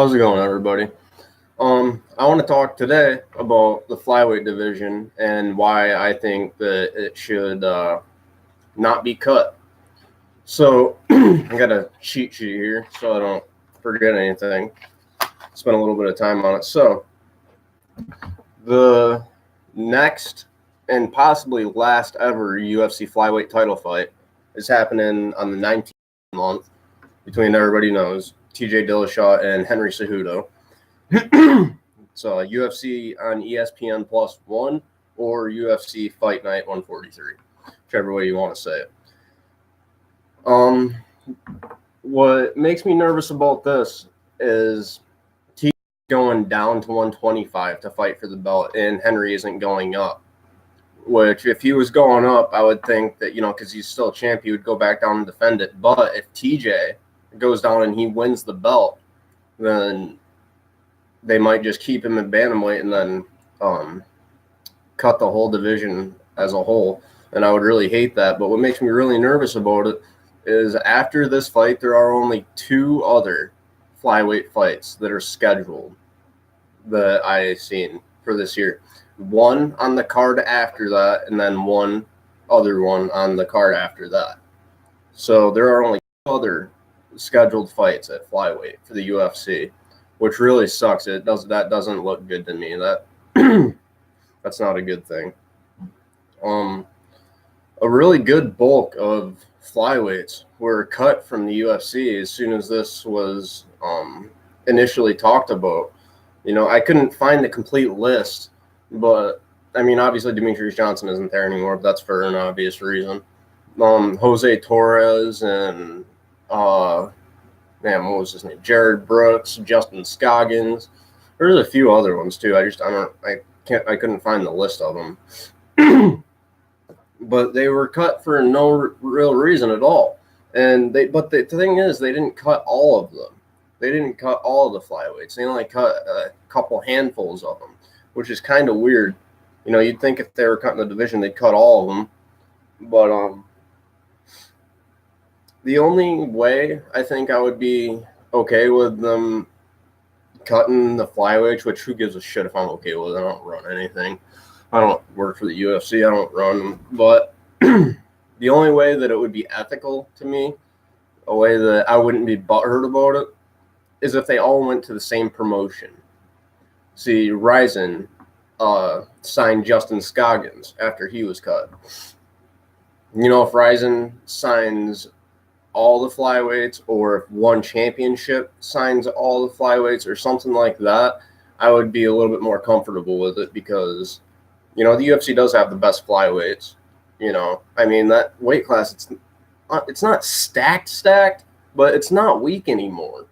How's it going, everybody? I want to talk today about the flyweight division and why I think that it should not be cut. So I got a cheat sheet here so I don't forget anything. Spent a little bit of time on it. So the next and possibly last ever UFC flyweight title fight is happening on the 19th month between everybody knows TJ Dillashaw and Henry Cejudo. So UFC on ESPN +1 or UFC Fight Night 143, whichever way you want to say it. What makes me nervous about this is T going down to 125 to fight for the belt, and Henry isn't going up. Which, if he was going up, I would think that, because he's still a champ, he would go back down and defend it. But if TJ goes down and he wins the belt, then they might just keep him in bantamweight and then cut the whole division as a whole. And I would really hate that. But what makes me really nervous about it is after this fight, there are only 2 other flyweight fights that are scheduled that I've seen for this year. One on the card after that, and then one other one on the card after that. So there are only 2 other scheduled fights at flyweight for the UFC, which really sucks. That doesn't look good to me. That's not a good thing. A really good bulk of flyweights were cut from the UFC as soon as this was initially talked about. I couldn't find the complete list, but I mean, obviously Demetrius Johnson isn't there anymore, but that's for an obvious reason. Jose Torres and what was his name? Jared Brooks, Justin Scoggins. There's a few other ones too. I couldn't find the list of them. But they were cut for no real reason at all. But the thing is, they didn't cut all of them. They didn't cut all of the flyweights. They only cut a couple handfuls of them, which is kind of weird. You'd think if they were cutting the division, they'd cut all of them. But the only way I think I would be okay with them cutting the flyweights, which who gives a shit if I'm okay with it? I don't run anything. I don't work for the UFC. I don't run. But the only way that it would be ethical to me, a way that I wouldn't be butthurt about it, is if they all went to the same promotion. See, Ryzen signed Justin Scoggins after he was cut. If Ryzen signs all the flyweights, or if one championship signs all the flyweights or something like that, I would be a little bit more comfortable with it because, the UFC does have the best flyweights. I mean, that weight class, it's not stacked, but it's not weak anymore.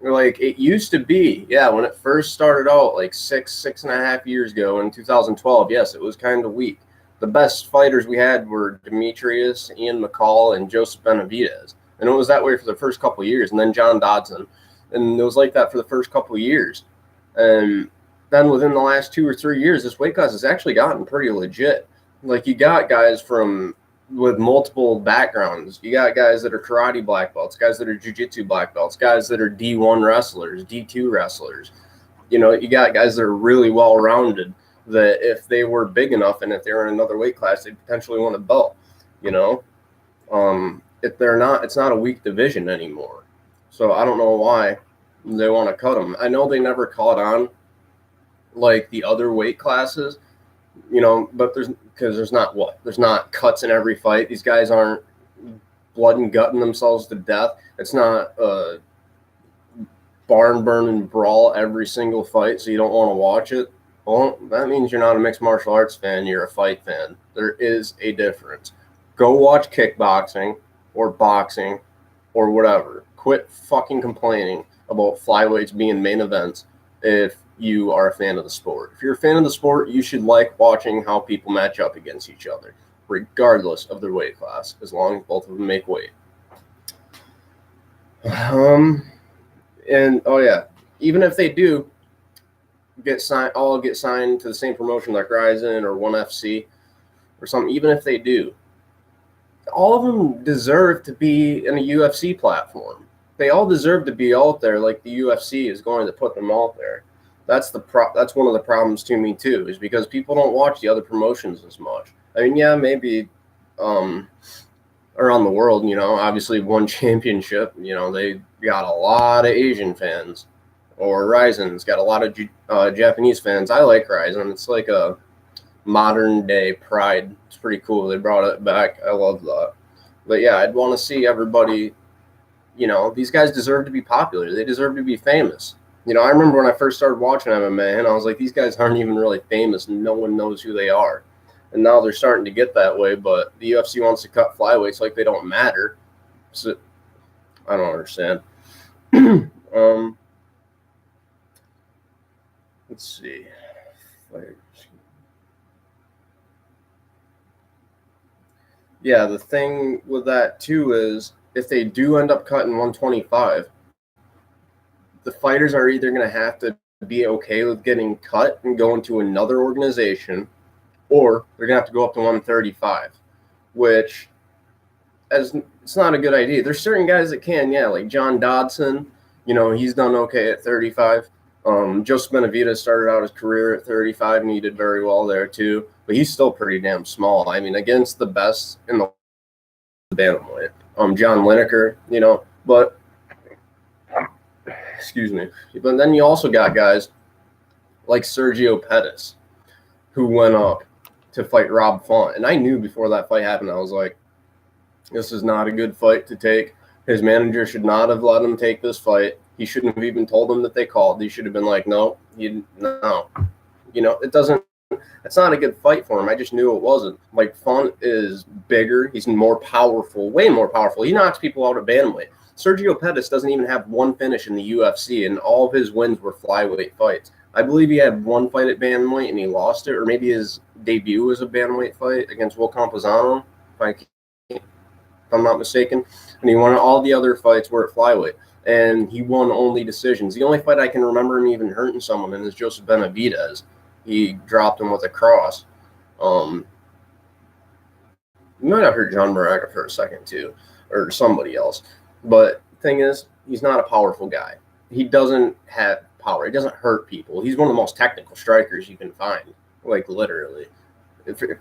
Like it used to be. Yeah, when it first started out, like 6.5 years ago in 2012, yes, it was kind of weak. The best fighters we had were Demetrius, Ian McCall, and Joseph Benavidez. And it was that way for the first couple of years. And then John Dodson. And it was like that for the first couple of years. And then within the last 2 or 3 years, this weight class has actually gotten pretty legit. Like you got guys with multiple backgrounds. You got guys that are karate black belts, guys that are jiu-jitsu black belts, guys that are D1 wrestlers, D2 wrestlers. You got guys that are really well-rounded, that if they were big enough and if they were in another weight class, they'd potentially win a belt, If they're not, it's not a weak division anymore. So I don't know why they want to cut them. I know they never caught on like the other weight classes, but there's not cuts in every fight. These guys aren't blood and gutting themselves to death. It's not a barn burning brawl every single fight, so you don't want to watch it. Well, that means you're not a mixed martial arts fan, you're a fight fan. There is a difference. Go watch kickboxing or boxing or whatever. Quit fucking complaining about flyweights being main events if you are a fan of the sport. If you're a fan of the sport, you should like watching how people match up against each other, regardless of their weight class, as long as both of them make weight. Even if they do get signed to the same promotion like Ryzen or ONE FC or something, even if they do, all of them deserve to be in a UFC platform. they all deserve to be out there. Like the UFC is going to put them out there. That's one of the problems to me too, is because people don't watch the other promotions as much. I mean, yeah, maybe around the world, obviously one championship, they got a lot of Asian fans, or Ryzen's got a lot of Japanese fans. I like Ryzen. It's like a modern day Pride. It's pretty cool. They brought it back. I love that. But yeah, I'd want to see everybody, these guys deserve to be popular. They deserve to be famous. I remember when I first started watching MMA, and I was like, these guys aren't even really famous. No one knows who they are. And now they're starting to get that way, but the UFC wants to cut flyweights like they don't matter. So I don't understand. Let's see. Yeah, the thing with that too is if they do end up cutting 125, the fighters are either going to have to be okay with getting cut and go into another organization, or they're going to have to go up to 135, which it's not a good idea. There's certain guys that can, like John Dodson, he's done okay at 35. Joseph Benavidez started out his career at 35, and he did very well there too, but he's still pretty damn small. I mean, against the best in the bantamweight, John Lineker, but excuse me. But then you also got guys like Sergio Pettis, who went up to fight Rob Font. And I knew before that fight happened, I was like, this is not a good fight to take. His manager should not have let him take this fight. He shouldn't have even told him that they called. He should have been like, no. It doesn't, it's not a good fight for him. I just knew it wasn't. Like, Font is bigger. He's more powerful, way more powerful. He knocks people out at bantamweight. Sergio Pettis doesn't even have one finish in the UFC, and all of his wins were flyweight fights. I believe he had one fight at bantamweight and he lost it, or maybe his debut was a bantamweight fight against Will Campazano, if I'm not mistaken. And he won all the other fights were at flyweight, and he won only decisions. The only fight I can remember him even hurting someone in is Joseph Benavidez. He dropped him with a cross. You might have heard John Moraga for a second too, or somebody else. But the thing is, he's not a powerful guy. He doesn't have power. He doesn't hurt people. He's one of the most technical strikers you can find, like literally,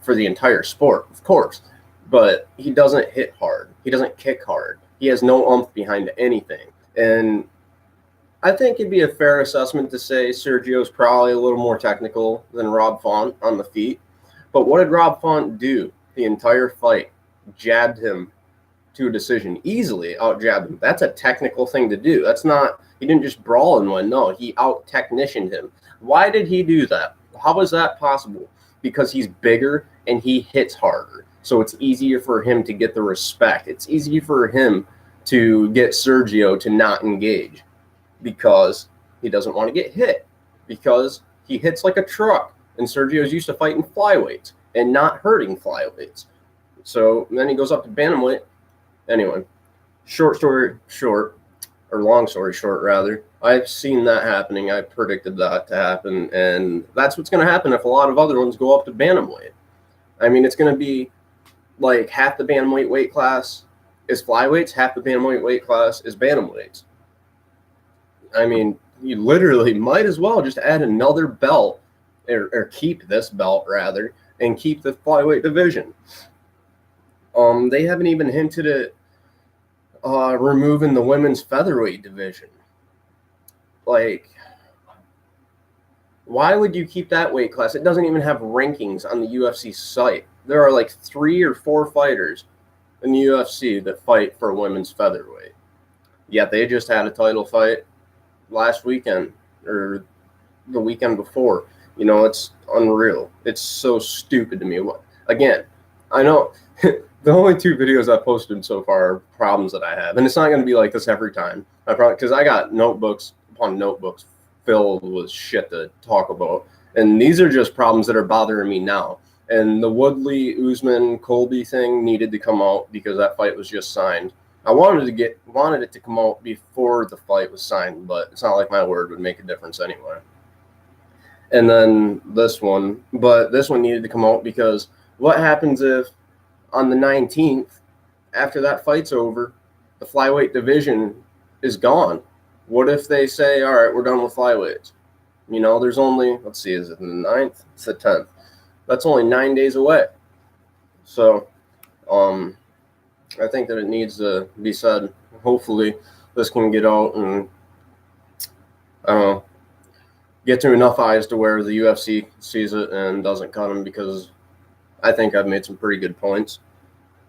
for the entire sport, of course. But he doesn't hit hard. He doesn't kick hard. He has no oomph behind anything. And I think it'd be a fair assessment to say Sergio's probably a little more technical than Rob Font on the feet. But what did Rob Font do the entire fight? Jabbed him to a decision, easily out-jabbed him. That's a technical thing to do. That's not, he didn't just brawl and win. No, he out-technicianed him. Why did he do that? How is that possible? Because he's bigger and he hits harder. So it's easier for him to get the respect. It's easier for him to get Sergio to not engage because he doesn't want to get hit, because he hits like a truck. And Sergio's used to fighting flyweights and not hurting flyweights. So then he goes up to bantamweight. Anyway, long story short, rather, I've seen that happening. I predicted that to happen, and that's what's going to happen if a lot of other ones go up to bantamweight. I mean, it's going to be like half the bantamweight weight class is flyweights, half the bantamweight weight class is bantamweights. I mean, you literally might as well just add another belt, or keep this belt, rather, and keep the flyweight division. They haven't even hinted at removing the women's featherweight division. Like, why would you keep that weight class? It doesn't even have rankings on the UFC site. There are like 3 or 4 fighters in the UFC that fight for women's featherweight. Yet they just had a title fight last weekend, or the weekend before. It's unreal. It's so stupid to me. Again, I know the only 2 videos I've posted so far are problems that I have. And it's not going to be like this every time. Because I got notebooks upon notebooks filled with shit to talk about. And these are just problems that are bothering me now. And the Woodley, Usman, Colby thing needed to come out because that fight was just signed. I wanted it to come out before the fight was signed, but it's not like my word would make a difference anyway. And then this one needed to come out because what happens if on the 19th, after that fight's over, the flyweight division is gone? What if they say, all right, we're done with flyweights? You know, there's only, let's see, is it the 9th? It's the 10th. That's only 9 days away. So, I think that it needs to be said. Hopefully, this can get out and, I don't know, get to enough eyes to where the UFC sees it and doesn't cut them, because I think I've made some pretty good points.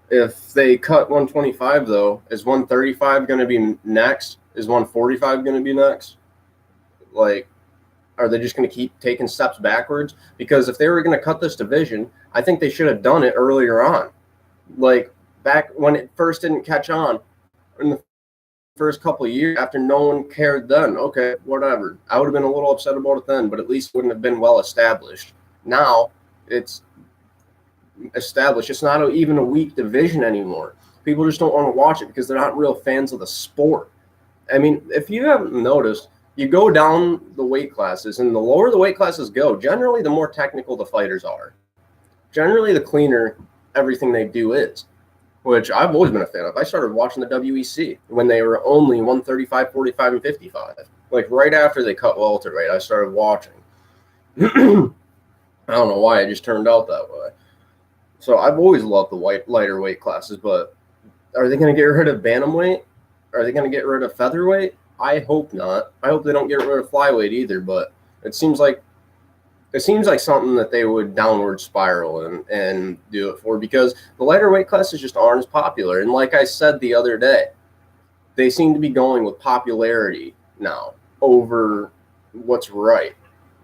If they cut 125, though, is 135 going to be next? Is 145 going to be next? Like, are they just going to keep taking steps backwards? Because if they were going to cut this division, I think they should have done it earlier on. Like, back when it first didn't catch on in the first couple of years, after no one cared then, okay, whatever. I would have been a little upset about it then, but at least it wouldn't have been well established. Now, it's established. It's not even a weak division anymore. People just don't want to watch it because they're not real fans of the sport. I mean, if you haven't noticed, you go down the weight classes, and the lower the weight classes go, generally the more technical the fighters are. Generally, the cleaner everything they do is, which I've always been a fan of. I started watching the WEC when they were only 135, 45, and 55. Like, right after they cut welterweight, I started watching. I don't know why, it just turned out that way. So I've always loved the lighter weight classes, but are they going to get rid of bantamweight? Are they going to get rid of featherweight? I hope not. I hope they don't get rid of flyweight either, but it seems like something that they would downward spiral and do it for, because the lighter weight classes just aren't as popular. And like I said the other day, they seem to be going with popularity now over what's right.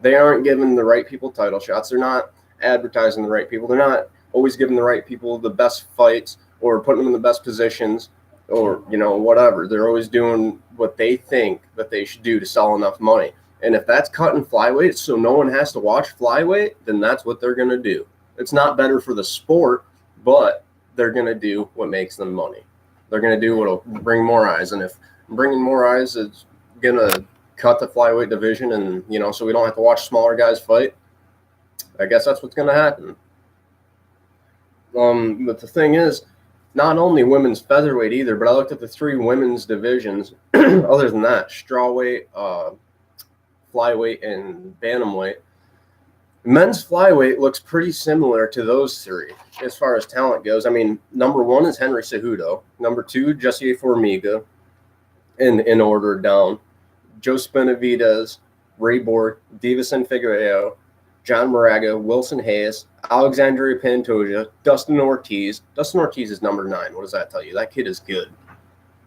They aren't giving the right people title shots. They're not advertising the right people. They're not always giving the right people the best fights or putting them in the best positions or, you know, whatever. They're always doing what they think that they should do to sell enough money. And if that's cutting flyweight so no one has to watch flyweight, then that's what they're going to do. It's not better for the sport, but they're going to do what makes them money. They're going to do what will bring more eyes. And if bringing more eyes is going to cut the flyweight division and, you know, so we don't have to watch smaller guys fight, I guess that's what's going to happen. But the thing is, not only women's featherweight either, but I looked at the 3 women's divisions. Other than that, strawweight, flyweight, and bantamweight. Men's flyweight looks pretty similar to those 3 as far as talent goes. I mean, number 1 is Henry Cejudo. Number 2, Jesse Formiga, in order down. Joe Benavidez, Ray Borg, Davison Figueiredo, John Moraga, Wilson Hayes, Alexandre Pantoja, Dustin Ortiz. Dustin Ortiz is number 9. What does that tell you? That kid is good.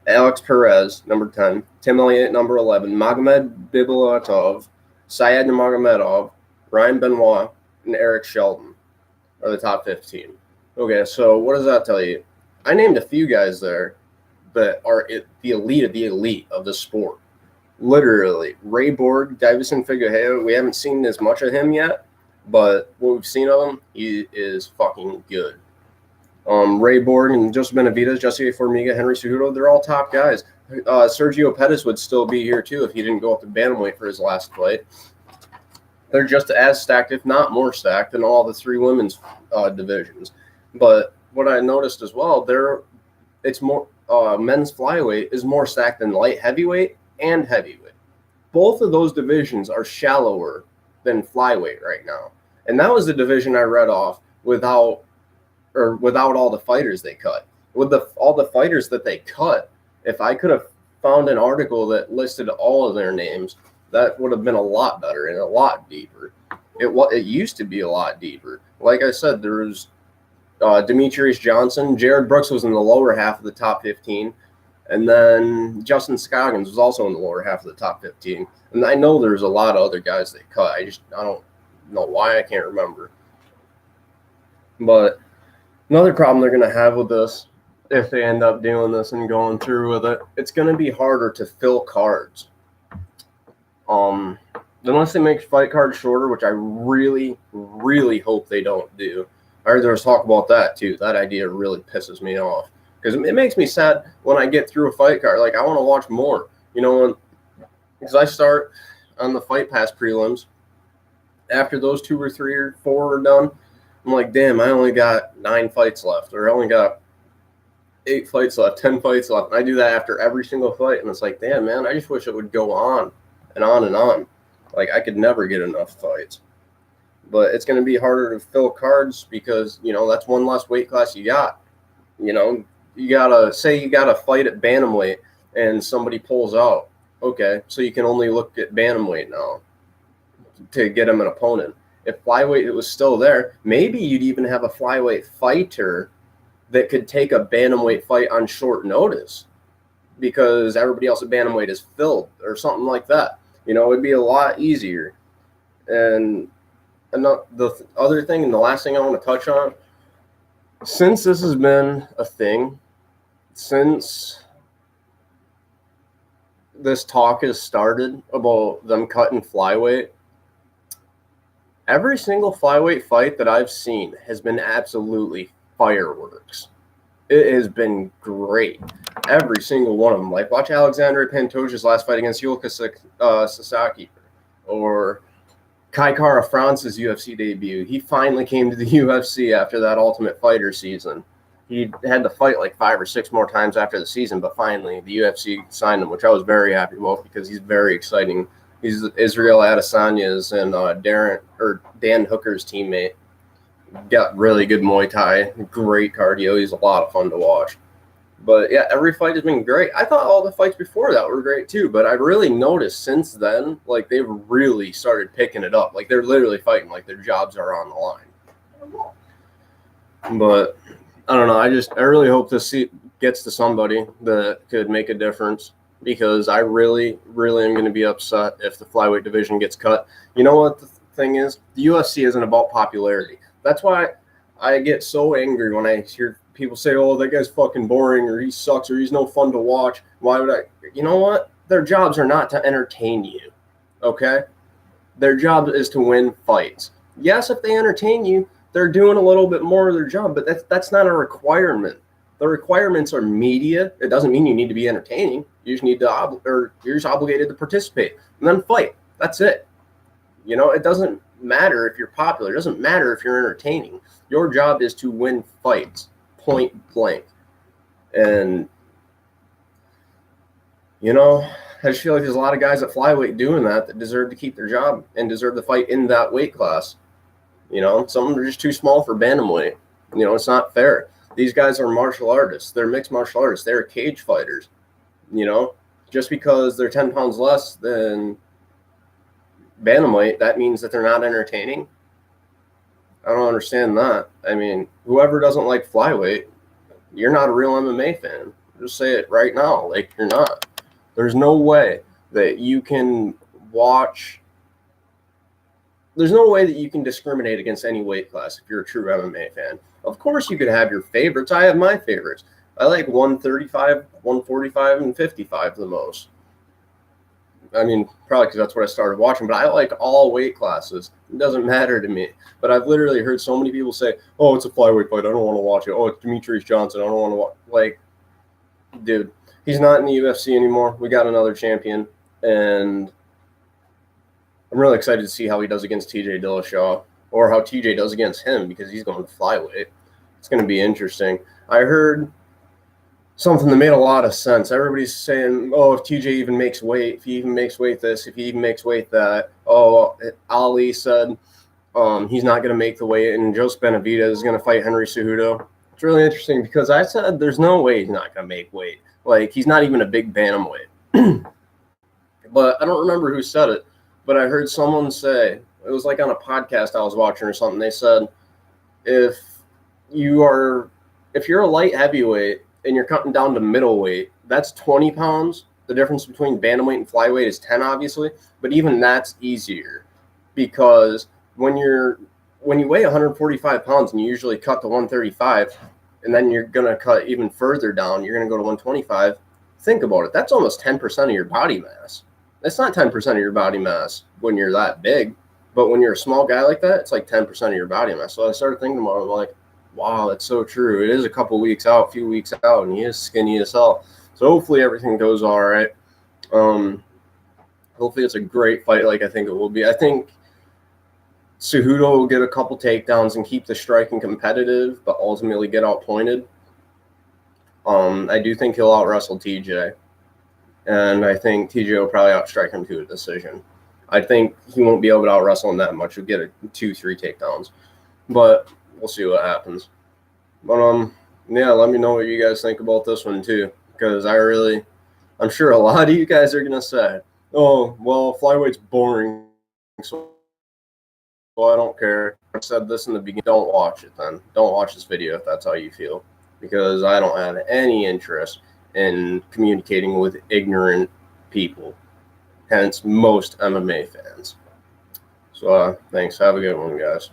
Alex Perez, number 10. Tim Elliott, number 11. Magomed Bibulatov, Syed Nurmagomedov, Ryan Benoit, and Eric Shelton are the top 15. Okay, so what does that tell you? I named a few guys there that are the elite of the sport. Literally. Ray Borg, Davison Figueiredo, we haven't seen as much of him yet, but what we've seen of him, he is fucking good. Ray Borg and Joseph Benavidez, Jesse Formiga, Henry Cejudo, they're all top guys. Sergio Pettis would still be here too if he didn't go up to bantamweight for his last fight. They're just as stacked, if not more stacked, than all the 3 women's divisions. But what I noticed as well, it's more men's flyweight is more stacked than light heavyweight and heavyweight. Both of those divisions are shallower than flyweight right now. And that was the division I read off without all the fighters they cut. With all the fighters that they cut, if I could have found an article that listed all of their names, that would have been a lot better and a lot deeper. It used to be a lot deeper. Like I said, there was Demetrius Johnson. Jared Brooks was in the lower half of the top 15. And then Justin Scoggins was also in the lower half of the top 15. And I know there's a lot of other guys they cut. I don't know why. I can't remember. But another problem they're going to have with this, if they end up doing this and going through with it, it's going to be harder to fill cards. Unless they make fight cards shorter, which I really, really hope they don't do. I heard there was talk about that too. That idea really pisses me off. Because it makes me sad when I get through a fight card. Like, I want to watch more. You know, because I start on the Fight Pass prelims. After those 2 or 3 or 4 are done, I'm like, damn, I only got 9 fights left. Or I only got 8 fights left, 10 fights left. And I do that after every single fight. And it's like, damn, man, I just wish it would go on and on and on. Like, I could never get enough fights. But it's going to be harder to fill cards because, you know, that's one less weight class you got. You know, you got to say you got a fight at bantamweight and somebody pulls out. Okay, so you can only look at bantamweight now to get him an opponent. If flyweight was still there, maybe you'd even have a flyweight fighter that could take a bantamweight fight on short notice because everybody else at bantamweight is filled or something like that. You know, it'd be a lot easier. And the other thing, and the last thing I want to touch on, since this has been a thing, since this talk has started about them cutting flyweight, every single flyweight fight that I've seen has been absolutely fireworks. It has been great. Every single one of them. Like, watch Alexandre Pantoja's last fight against Yuka Sasaki, or Kai Kara France's UFC debut. He finally came to the UFC after that Ultimate Fighter season. He had to fight like 5 or 6 more times after the season, but finally the UFC signed him, which I was very happy about because he's very exciting. He's Israel Adesanya's and Dan Hooker's teammate. Got really good Muay Thai, great cardio. He's a lot of fun to watch. But yeah, every fight has been great. I thought all the fights before that were great too, but I really noticed since then, like, they've really started picking it up. Like, they're literally fighting like their jobs are on the line. But I don't know. I really hope this gets to somebody that could make a difference, because I really, really am going to be upset if the flyweight division gets cut. You know what the thing is? The UFC isn't about popularity. That's why I get so angry when I hear people say, oh, that guy's fucking boring, or he sucks, or he's no fun to watch. Why would I? You know what? Their jobs are not to entertain you, okay? Their job is to win fights. Yes, if they entertain you, they're doing a little bit more of their job, but that's not a requirement. The requirements are media. It doesn't mean you need to be entertaining. You just need to, you're just obligated to participate and then fight. That's it. You know, it doesn't matter if you're popular. It doesn't matter if you're entertaining. Your job is to win fights, point blank. And, you know, I just feel like there's a lot of guys at flyweight doing that deserve to keep their job and deserve to fight in that weight class. You know, some of them are just too small for bantamweight. You know, it's not fair. These guys are martial artists. They're mixed martial artists. They're cage fighters. You know, just because they're 10 pounds less than bantamweight, that means that they're not entertaining. I don't understand that. I mean, whoever doesn't like flyweight, you're not a real MMA fan. Just say it right now. Like, you're not. There's no way that you can watch. There's no way that you can discriminate against any weight class if you're a true MMA fan. Of course, you could have your favorites. I have my favorites. I like 135, 145, and 55 the most. I mean, probably because that's what I started watching, but I like all weight classes. It doesn't matter to me. But I've literally heard so many people say, oh, it's a flyweight fight. I don't want to watch it. Oh, it's Demetrius Johnson. I don't want to watch. Like, dude, he's not in the UFC anymore. We got another champion. And I'm really excited to see how he does against TJ Dillashaw, or how TJ does against him, because he's going to flyweight. It's going to be interesting. I heard something that made a lot of sense. Everybody's saying, oh, if TJ even makes weight, if he even makes weight this, if he even makes weight that. Oh, Ali said he's not going to make the weight, and Joseph Benavidez is going to fight Henry Cejudo. It's really interesting because I said there's no way he's not going to make weight. Like, he's not even a big bantamweight. But I don't remember who said it, but I heard someone say, it was like on a podcast I was watching or something, they said, if you're a light heavyweight and you're cutting down to middleweight, that's 20 pounds. The difference between bantamweight and flyweight is 10, obviously, but even that's easier, because when you weigh 145 pounds and you usually cut to 135, and then you're going to cut even further down, you're going to go to 125. Think about it. That's almost 10% of your body mass. That's not 10% of your body mass when you're that big, but when you're a small guy like that, it's like 10% of your body mass. So I started thinking about it. I'm like, wow, that's so true. It is a few weeks out, and he is skinny as hell. So hopefully everything goes all right. Hopefully it's a great fight like I think it will be. I think Cejudo will get a couple takedowns and keep the striking competitive, but ultimately get outpointed. I do think he'll out-wrestle TJ, and I think TJ will probably outstrike him to a decision. I think he won't be able to out-wrestle him that much. He'll get 2-3 takedowns, but we'll see what happens. But yeah, let me know what you guys think about this one too, because I'm sure a lot of you guys are gonna say, "Oh, well, flyweight's boring, so I don't care." I said this in the beginning. Don't watch it then. Don't watch this video if that's how you feel, because I don't have any interest in communicating with ignorant people, hence most MMA fans. So thanks. Have a good one, guys.